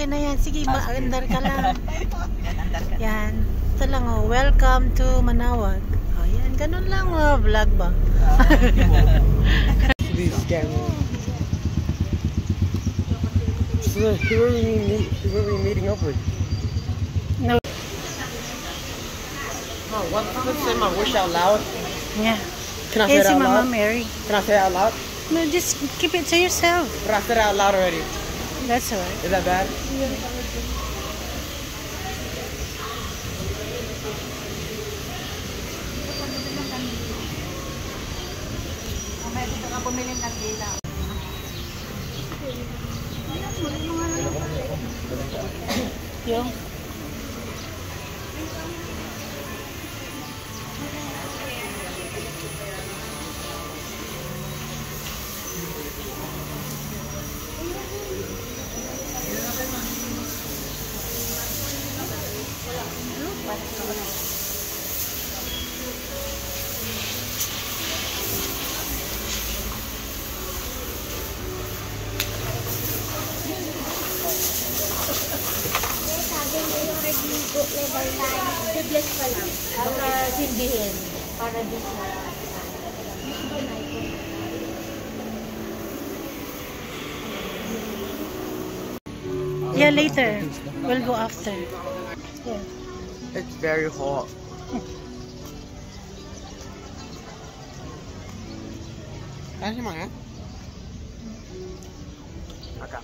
okay na yan. Sige, andar ka lang. Yan. Ito lang oh. Welcome to Manawag. Oh, yan. Ganun lang oh. Vlog ba? Please scam me. So who are we meeting up with? No. Oh, let's say my wish out loud. Yeah. Can I say it Si out Mama loud? Mary. Can I say it out loud? No, just keep it to yourself. But I said it out loud already. That's alright. Is that bad? Yung. Tubeless pa lang. Para sindihin. Para dito. Yeah, later. We'll go after. Yeah. It's very hot. Kasi mo yan? Okay.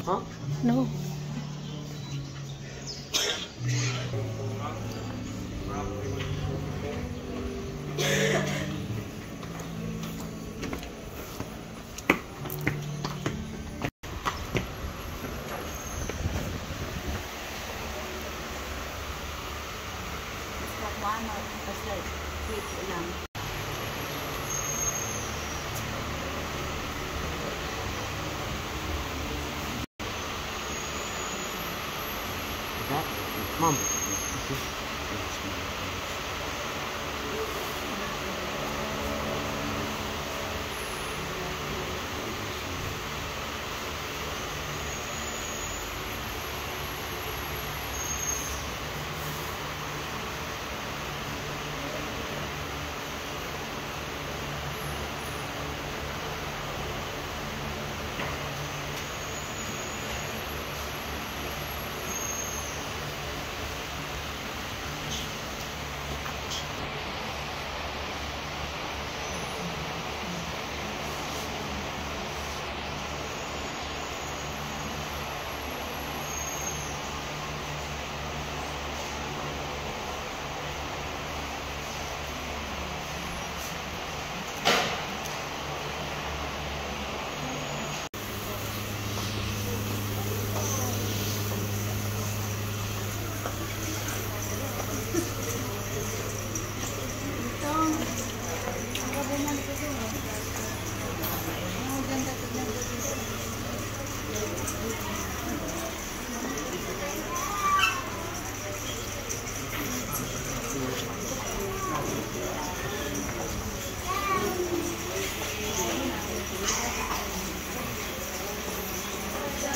Huh? No. Mom.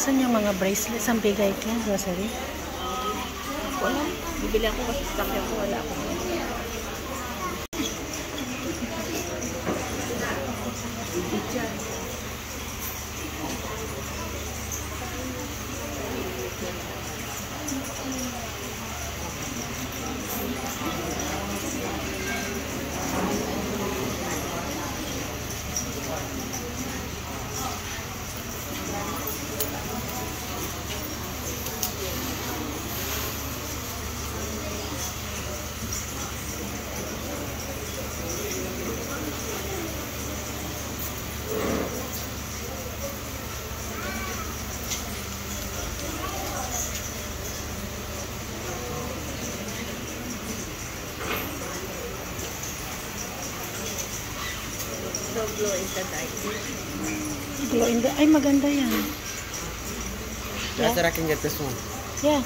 Saan yung mga bracelets ang bigay ko? Grocery? Wala. Bibili ako kasi sa sakyan ko. Wala ako. Glow in the dark. Glow in the... Ay, maganda yan. I said I can get this one. Yeah.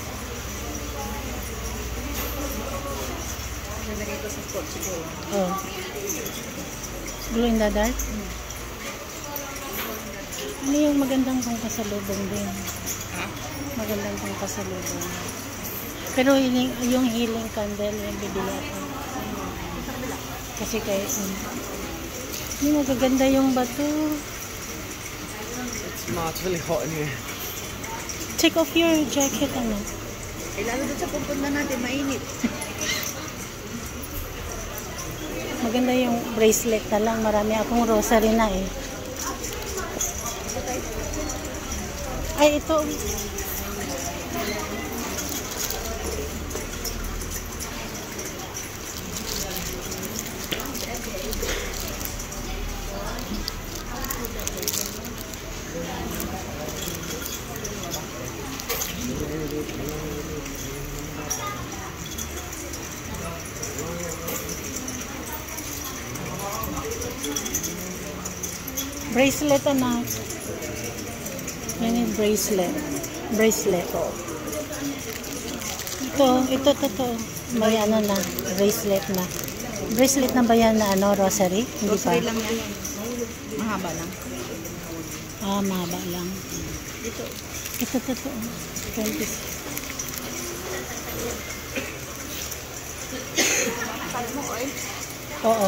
Nalagay ko sa spot siguro. Oh. Glow in the dark? Ano yung magandang pang pasalubong din? Ha? Magandang pang pasalubong. Pero yung healing candle, yung bibili ako. Kasi kahit hindi magaganda yung bato. It's really hot in here. Take off your jacket, ano? Eh, lalo doon sa pupunta natin, mainit. Maganda yung bracelet na lang. Marami akong rosary na eh. Ay, ito. Bracelet, anak. Yan yung bracelet. Bracelet. Ito, totoo. May ano na, bracelet na. Bracelet na ba yan na ano, rosary? Hindi pa. Rosary lang yan. Mahaba lang. Ah, mahaba lang. Ito, totoo. 20. Oo,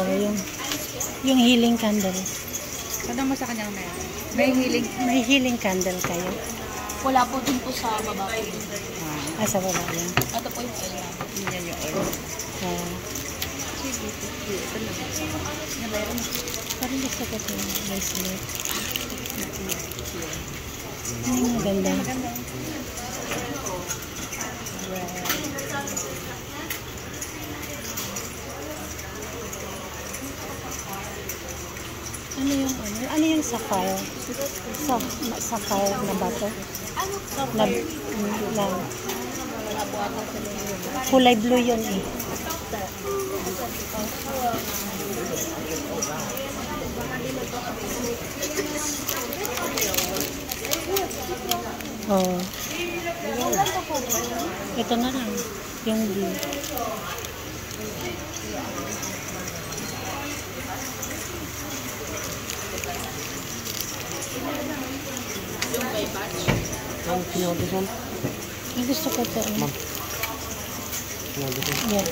yung healing candle. Kada mo sa kanyang meron. May healing. May healing candle kayo? Wala po din po sa baba. Ah, sa baba yan. Ito po yung oil. Yan yung oil. Ah, Sige, ito lang. Yan meron. parang gusto ko ito yung bracelet. Ang ganda. Ano yung sapphire? Sapphire na bato? Na kulay blue yun eh. Oh. Ito na lang. Yung blue. Mom, can you hold this one? Ang gusto ko ito. Mom. Can you hold this one? Yeah.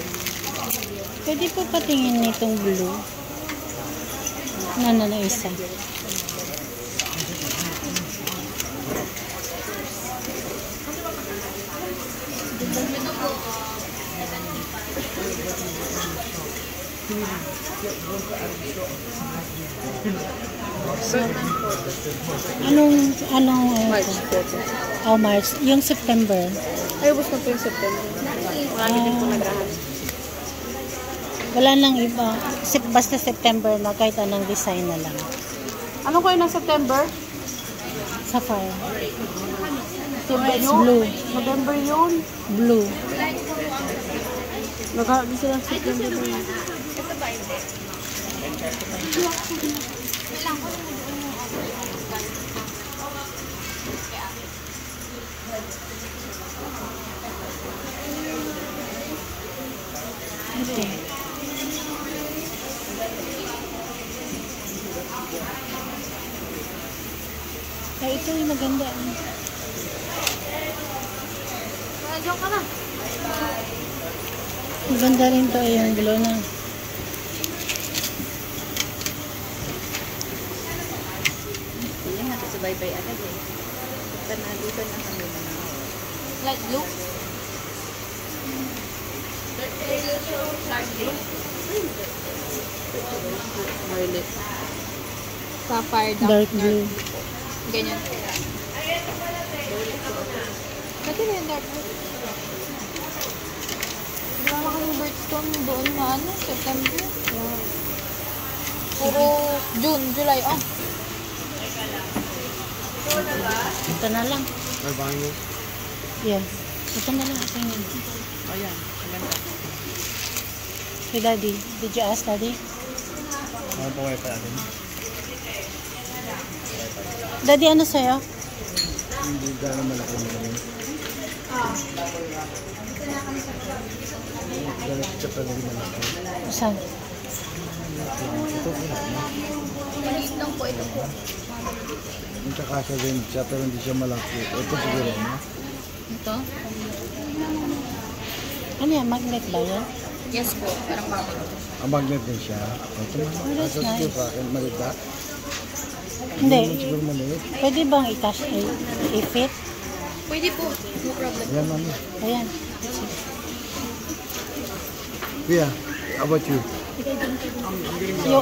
Pwede po patingin nitong blue. Na isa. Anong March. Oh, March. Yung September. Ay, ubos na po yung September. Wala din po nagrahan. Wala nang iba. Basta September na kahit anong design na lang. Ano kayo ng September? Sapphire. It's blue. November yun. Blue. Naghahabi sila ng September na yun. Okay. Ay, ito yung maganda. Diyan ka na. Maganda rin to yung glow na. Hindi nga, sabay-bay agad eh. Dito na kami na. Light blue? Violet. Sapphire Dark blue. Ganyan. Pati na yung dark blue. Wala kami birthstone doon na ano, September. Puro June, July. Oh. Ito na lang. We're buying this. Yeah. Ito na lang. Ito na. Oh, yan. Maganda. Hey, Daddy. Did you ask Daddy? Ano pa pa natin? Daddy, ano sa'yo? Hindi gano'ng malaki naman. Ganit siya pa rin malaki. Saan? Ito po na. Maliit lang po ito po. Yung kakasya din siya pero hindi siya malaki. Ito siguro na. Ito? Ano yan? Magnet ba yan? Yes po, parang magnet. Ang magnet din siya. Ito na. that's Ito siguro nice. sa akin. Maliit ba? Hindi. Siguro maliit. Pwede bang i-fit? Pwede po, no problem. Ayan mami. Ayan. Kuya, how about you?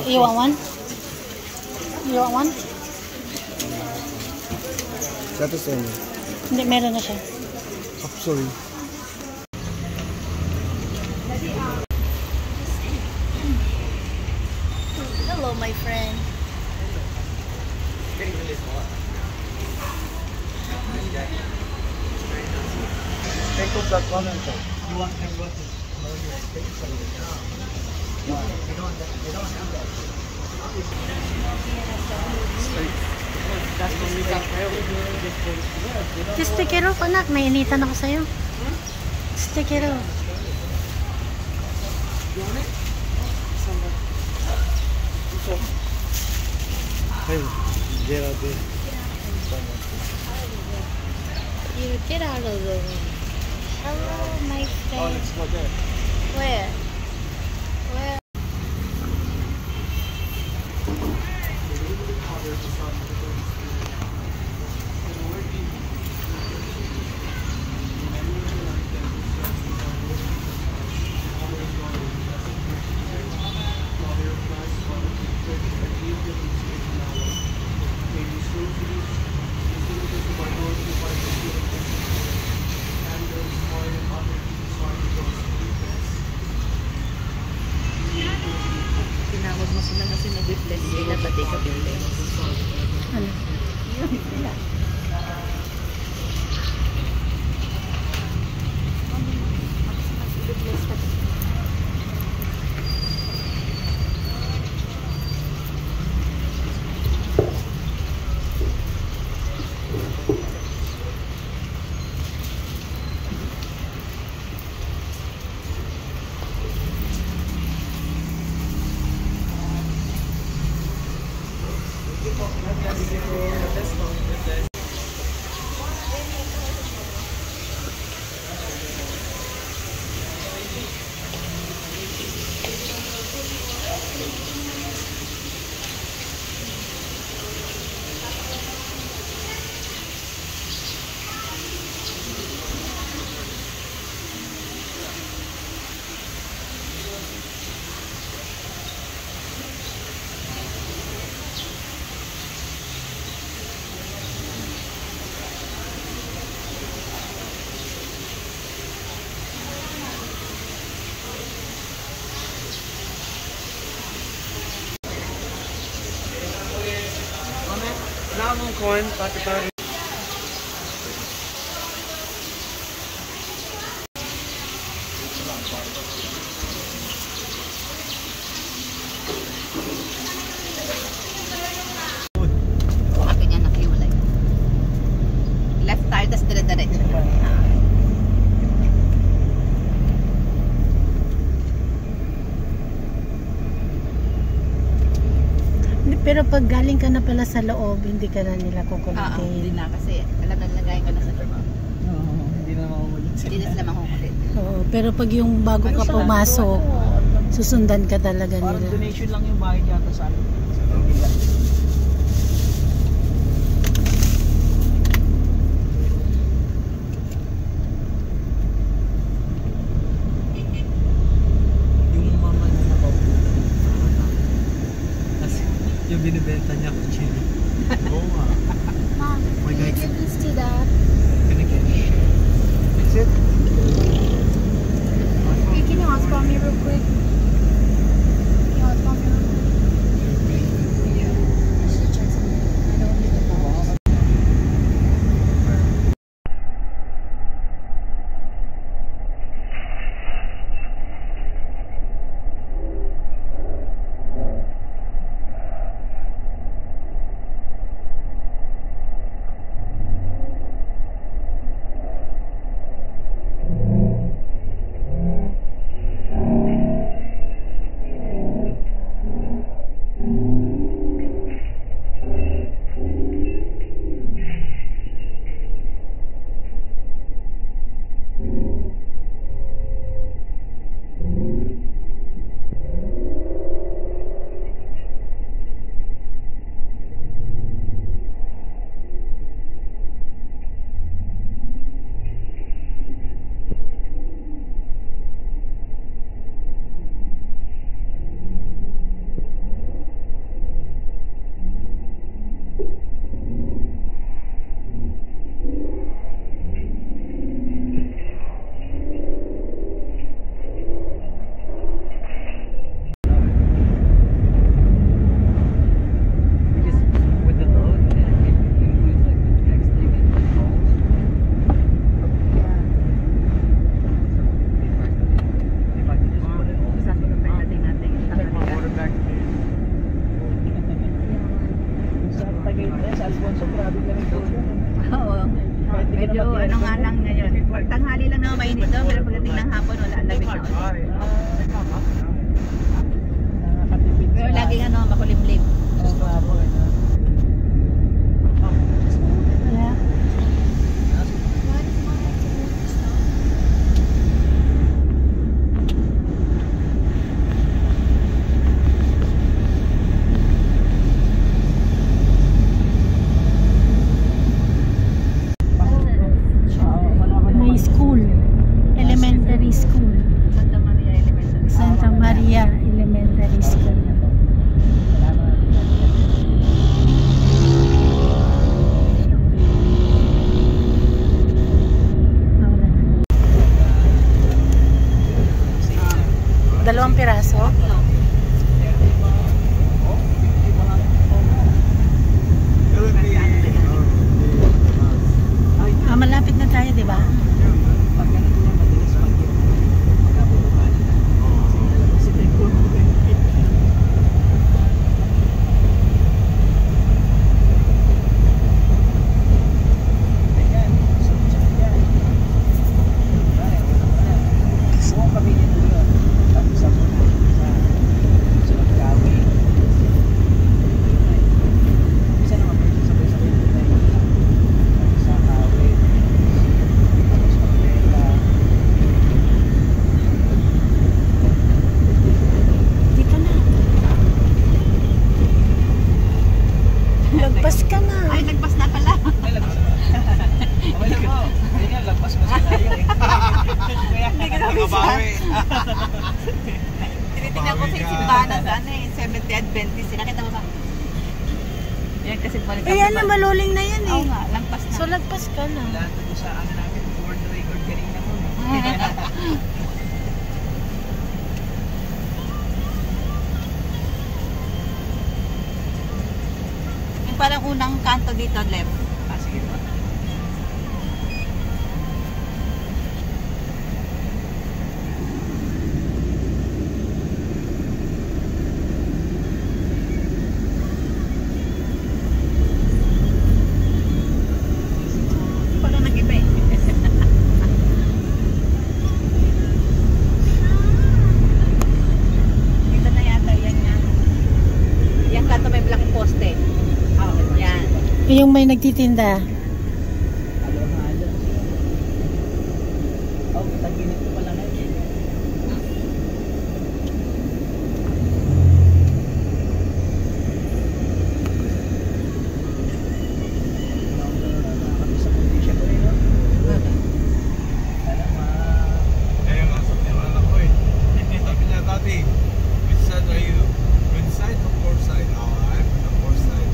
You want one? You want one? That is any. Hindi, meron na siya. Oh, sorry. Hello, my friend. Take off that one and you want to go to Just take it off, anak. Nainitan ako sa'yo. Just take it off. Hey, Gerard. You get out of the way. Hello, my friend. Where? Where? Tinawag mo sila kasi nag-replace sila, pati ka pili. Ano? Yun sila. Namun koin pakai tali. Sabi niya nakiwalay. Left tayo, tas dire-diretso. Pero pag galing ka na pala sa loob, hindi ka na nila Hindi kukulitin. na kasi alam na nilagay ko na sa trabaho. Hindi na makulit Hindi na sila makukulit. Oo, pero pag yung bago ka pumasok, susundan ka talaga Parang nila. donation lang yung bahay yata sa amin. Yung mama na nakaupo. Kasi yung binibenta niya ko chili. Oo nga. Mom, My can you God. give this to Dad? Pinigyan. That's it. Hey, can you hotspot me real quick? Can you hotspot me real quick? Yeah. Oo. Medyo ano nga lang ngayon. Tanghali lang naman mainit doon, pero pagdating ng hapon, wala, lamig na ulit. Pero laging ano, makulimlim. Yeah. May school. Elementary school. Santa Maria Elementary. Santa Maria Elementary School. Dalawang piraso? Malapit na tayo, di ba? Lagpas ka na. Ay, lagpas na pala. Hindi ka na bisa. Tinitingnan ko sa simbahan sa ano eh, 70 Adventist. Nakita mo ba? Yan kasi balik Eh, yan na, maluling na yan Oo eh. nga, lagpas na. So, lagpas ka na. Lahat na sa ano namin, world record kanina mo. Yung parang unang kanto dito, left. Sige pa. Parang nag-iba eh. Dito na yata yan nga. Yan kanto may black poste. Yan. Yung may nagtitinda. Halo-halo. Oh, taginit ko pala ngayon. Kami sa condition ko rin. Salamat. Eh, ang sabi ng anak ko eh. Sabi niya, Tati, which side are you? Good side or poor side? Oh, I'm on the poor side.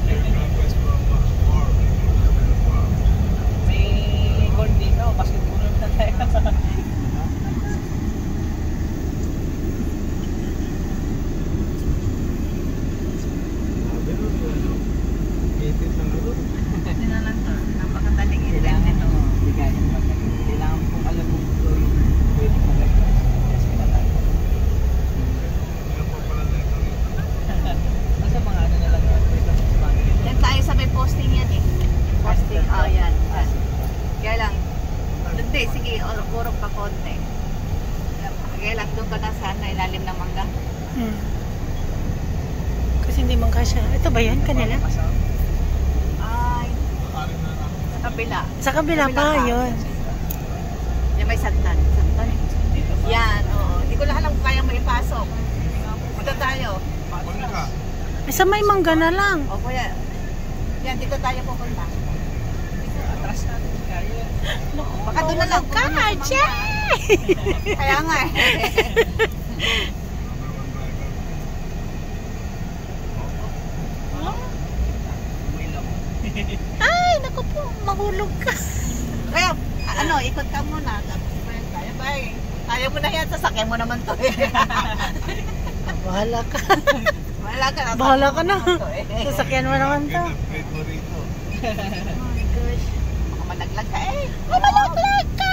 Your grandpa is from farm. I'm in a farm. May court dito, basketball na tayo. Sabi nun, ano, itit ng ano. Hindi na lang to. Napakadaling ilang ito. Kailangan kung alam mo ito yung pwede magagawin. Yes, kailangan. Hindi na po pala na ito rito. Nasa mga ano na lang yan, pwede sa mga Yan tayo sa may posting yan eh. Posting, oh yan. Yan. Kaya lang, hindi, sige, urong pa konti. Kaya lang, doon ka na sa ilalim ng mangga. Hmm. Kasi hindi man kasya. Ito ba yan? Kanila? Ay, Makarin na lang. sa kabila. Sa kabila pa, yun. Yan may santan. Santan eh. Yan, oo. Hindi ko lang alam kung kayang maipasok. Dito tayo. Huwag na ka. Eh, sa may mangga na lang. O kuya, yan, dito tayo pupunta. atras natin kaya. Baka doon na lang ka, Kaya nga eh. Ay, naku po, mahulog ka. Kaya, ano, ikot ka muna. Tapos, kaya ba eh. Kaya mo na yan, sasakyan mo naman to eh. Bahala ka. Bahala ka na. Bahala ka na. Eh. Sasakyan mo naman to. Pinag-grade mo rito. Oh my gosh. Baka malaglag ka eh. Malaglag ka!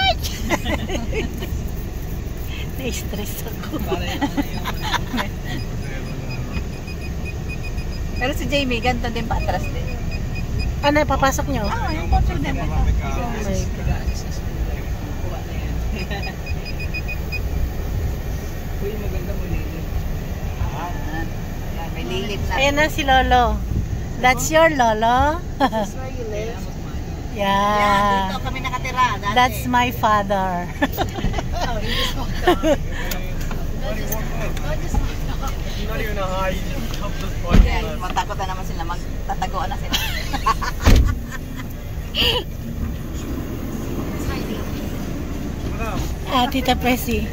Na-stress ako. Pero si Jamie, ganito din, patras din. Ano, papasok nyo? Yung kotse din. Oh my God. Uy, maganda mo lilit. Yan, may lilit na. Ayan na si Lolo. That's your Lolo? Yan, Yeah. dito kami nakatira. Dati. That's my father. Not even a high. Yan, matakot na naman sila. Magtataguan na sila. Tita Presi.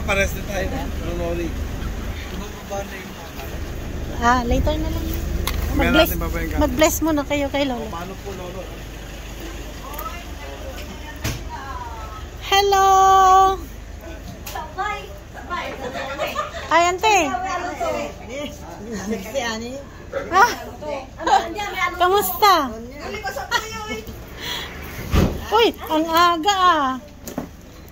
Pares na tayo. Loli. Later na lang. Mag-bless, mag-bless muna kayo kay Lolo. Paano po, Lolo? Hello! Ay, ante. Kamusta? Uy, ang aga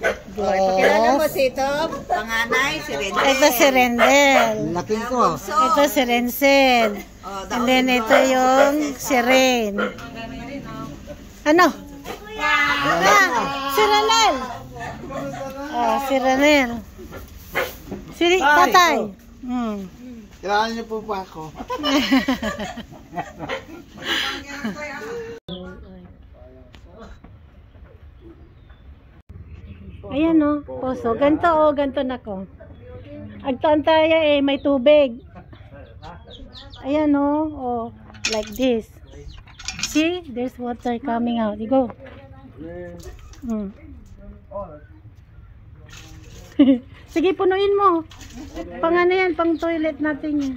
Pakilala mo si ito, panganay, si Rendel. Ito si Rendel. Laking ko. Ito si Renzel. And then ito yung si Rain. Ano? Si Ranel. Si Ranel. Si Tatay. Kailangan niyo po pa ako. Ayan o, poso. Ganto na ko. Agtaan tayo may tubig. Ayan o, like this. See, there's water coming out. You go. Sige, punuin mo. Pang ano yan, pang toilet natin yan.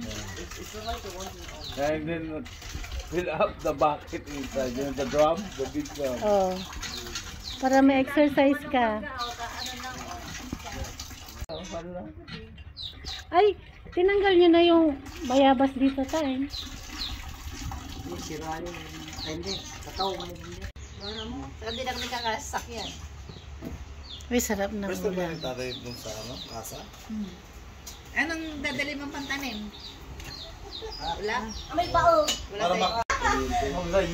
And then fill up the bucket inside. You know, the drum, the big drum. Oh. Para may exercise ka. Ay, tinanggal nyo na yung bayabas dito tayo. Hindi na kami kakasakyan. Uy, sarap na Gusto ba ulam. yung tatay dun sa kasa? Anong dadali mong pantanim? Wala? May bao. Wala tayo.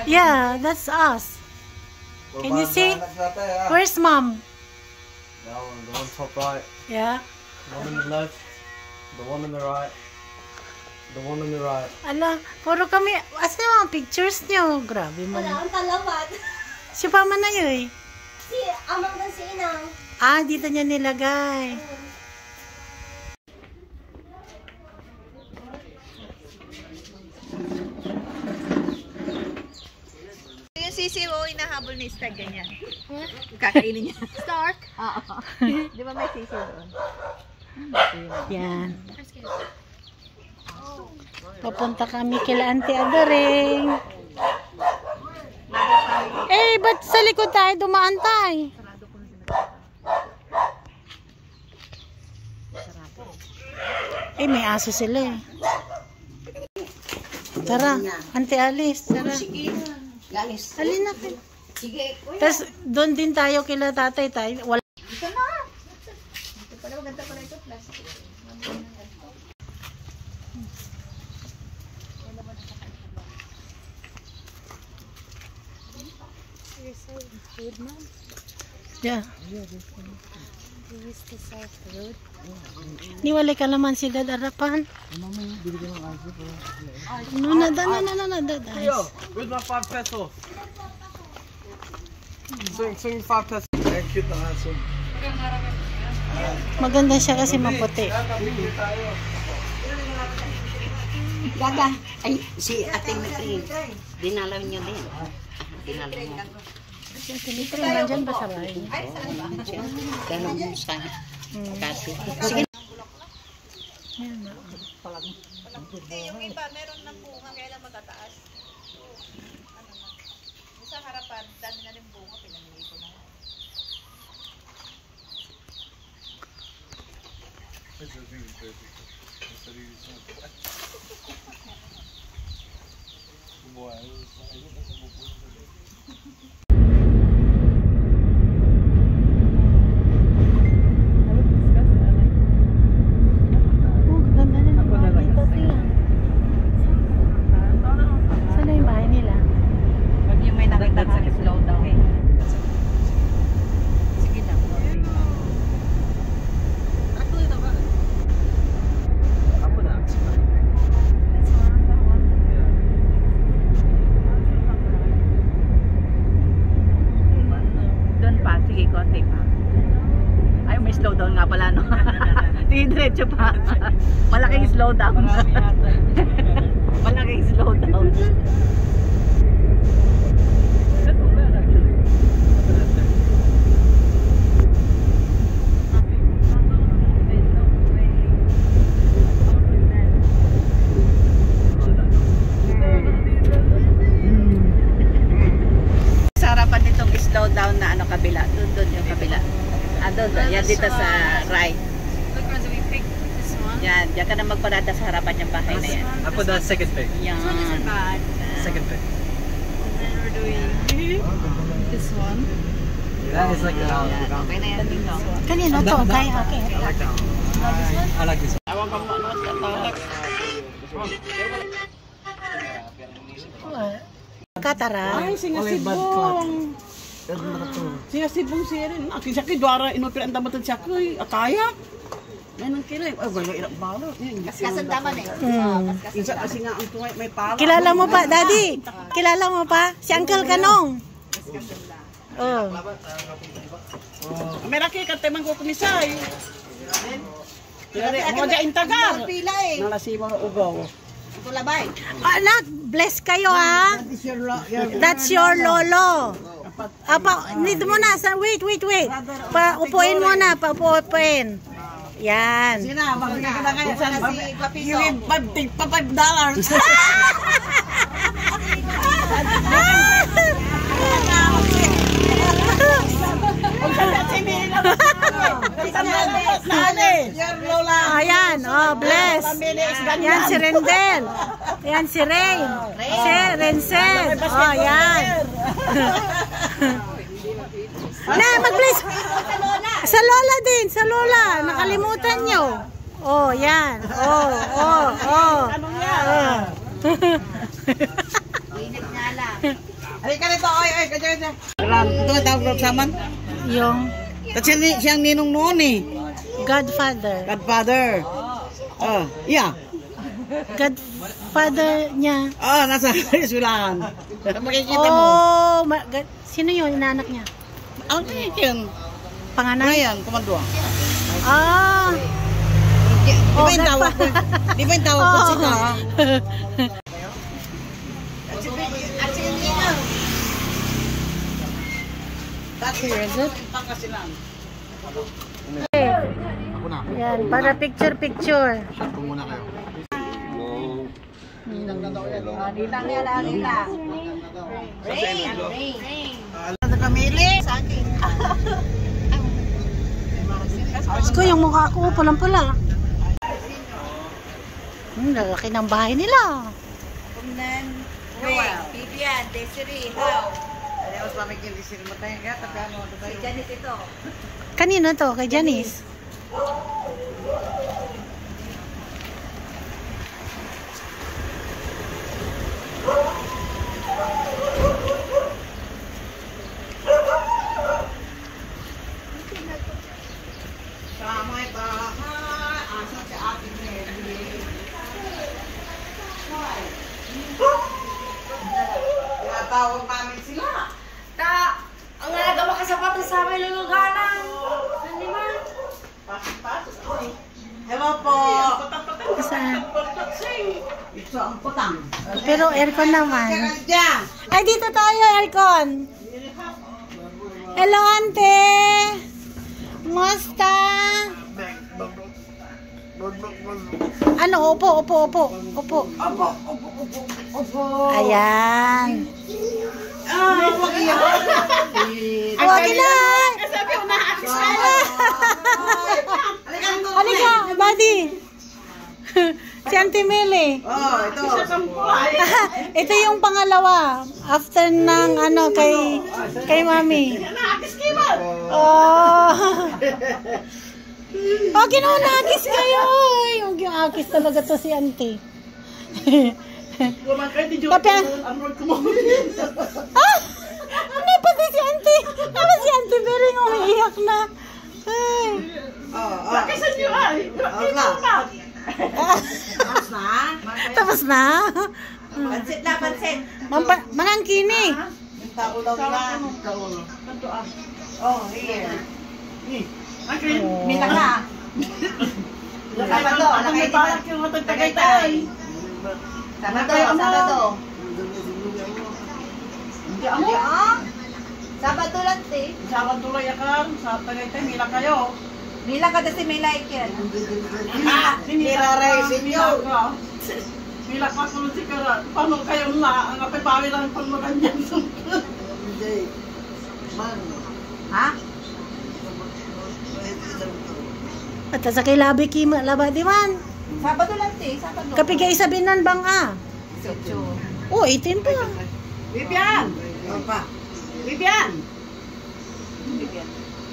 Yeah, that's us. Can you see? Where's mom? That one, the one top right, Yeah. the one on the left, the one on the right, the one on the right. Ala, puro kami. Asa yung mga pictures nyo? Grabe mo. Wala ang talawat. Si Pama na yun. Si amang dan si inang. Dito niya nilagay. Yung sisi mo, inahabol ni Star ganyan. Kakainin niya. Stark. Oo. Di ba may sisi doon? Yan. Papunta kami kila Auntie Adoring. Ba't sa likod tayo dumaan tayo? May aso sila eh. Tara, Auntie Alice, tara. Galis. Alin na kayo. Sige. Tapos doon din tayo kila tatay tayo. Wala. Ito na. Ito pala, maganda pala ito. Plastic. Yeah. Niwalay ka naman si Dad Arapan. No, Dad. Where's my 5 pesos? Swing 5 pesos. Ang cute ng aso. Maganda siya kasi maputi. Gaga. Ay, si ating natin. Dinalaw niyo din. Dinalaw niyo. Ito yung nandyan ba sa bahay niya? Dalaw mo sa kasi. Ayan na. Hindi, yung iba, meron ng bunga, kaya lang magtataas. Ano na. Yung sa harapan, dami na rin bunga, pinamili ko na. Ganda na ng mga dito siya. slow down. Marami yata. Malaking slow down. Sa harapan nitong slow down na ano kabila. Doon yung kabila. Doon. Yan dito sa right. Look, Rosa, we picked this one. Yan. Diyan ka na magparada sa harapan yung bahay na yan. I put the second pick. Yan. This one isn't bad. Second pick. And then we're doing this one. That is like Yan. Okay na yan dito. Kanino to? Kaya, okay. I like that one. I like this one. Katara. Ay, singasibong. Singasibong siya rin. Akin siya kay Dwara, inopera ang damatan siya kay Ataya. May nang kira. Ay, wala irap balo. Kasandaman eh. Isa kasi nga ang tuway, may pala. Kilala mo pa, Daddy? Kilala mo pa? Si Uncle Kanong. Oh. May raki ka temang ko kumisay. Mga dyan tagar. Pila eh. Nalasiba na ugaw. Ito labay. Anak, bless kayo ha. That's your lolo. Dito muna, wait. Paupuin muna, paupuin. Yan. Sina, magbigay ka na ngayon sa Si Papito. Yung $5. Ayan, oh, bless. Yan si Rendel. Yan si Rain. Si Rencel. Oh, yan. Na, mag-bless. Sa Lola din, sa Lola. Nakalimutan nyo. Oh, yan. Oh. Init nga lang. Halika rito, oy, kadyan. Ito ang tawag saman. Yung Kasi siyang ninong noon eh. Godfather. Godfather. Yeah. Godfather niya. Nasa eskwelahan. Makikita mo. Oh, sino yun, inaanak niya? Ang yun. Panganay? Ryan, komando. Ah. Di ba yung tawag ko? Di ba yung tawag ko sila? Here is it? Yan, para picture. Nitang yan, nitang. Rain. Ano kamili? Ko yung mukha ko, pulang-pula. Lalaki ng bahay nila. Kumnan. Rain. Vivian. Desiree. How? Mas pamigil di sila matay. Kaya tapos ano tayo? Janet ito. Kanino to? Kay Janice? Samay bahay. Asa si ating Mary. Tinatawag namin sila. Ang nalagawa ka sa pato sa amin luluganan. Hindi ba? Hello po. Saan? Ito ang putang. Pero aircon naman. Diyan. Ay, dito tayo, aircon. Hello, ante. Musta? Ano, upo. Ayan. Huwag na. Halika, buddy. Si Auntie Mili. Ito. Ito yung pangalawa. After ng ano, kay Mami. Oh. Oh, kinunagis kayo. Yung agis talaga to si Auntie. Tapi hindi pati si Auntie. Ano si Auntie Bering umiiyak na. Ay. Bakasan nyo ay. Tapos na. Pansit na, pansit. Manangkini. Tao daw nila. Oh, here. Mila ka. Sabado, Ano may balak yung matag Tagaytay? Sabado. Hindi ako. Sabado lang, te. Sabado lang yakan. Sa Tagaytay, mila kayo. Mila ka kasi may like yan. Niraray sa inyo. Mila ka kung si Kara. Paano kayo na? Ang kapibawi lang pang maganyan. Hindi. Ha? At sa kay labi kima laba di man. Sabado lang, te. Sabado. Kapigay sabinan bang Socho. Oh, 18 pa. Bibian! Bibian!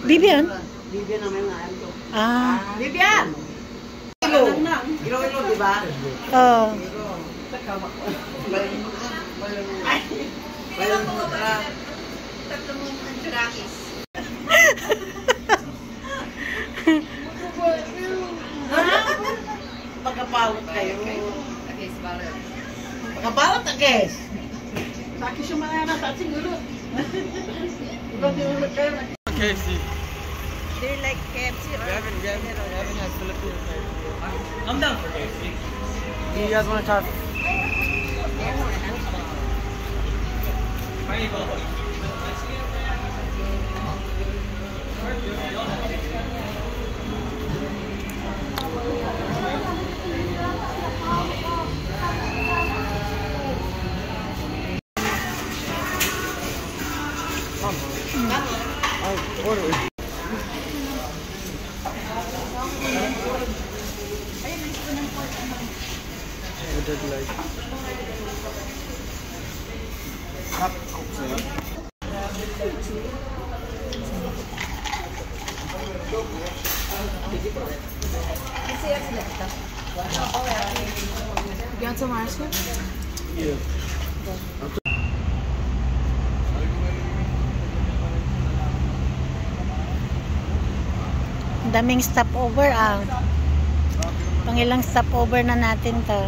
Bibian? Bibian naman nga yan to. Bibian! Ilo, di ba? Oh. Tatlo mo ng Jurakis. Pagkapalot kayo. Okay, balot. Pagkapalot na guys. Sakit siya manana sa siguro. KFC. Do you like KFC or? We haven't had Filipino food. I'm down for KFC. Do you guys want to try? I order it. I did like. You want some ice cream? Yeah. Daming stopover Pangilang stopover na natin to.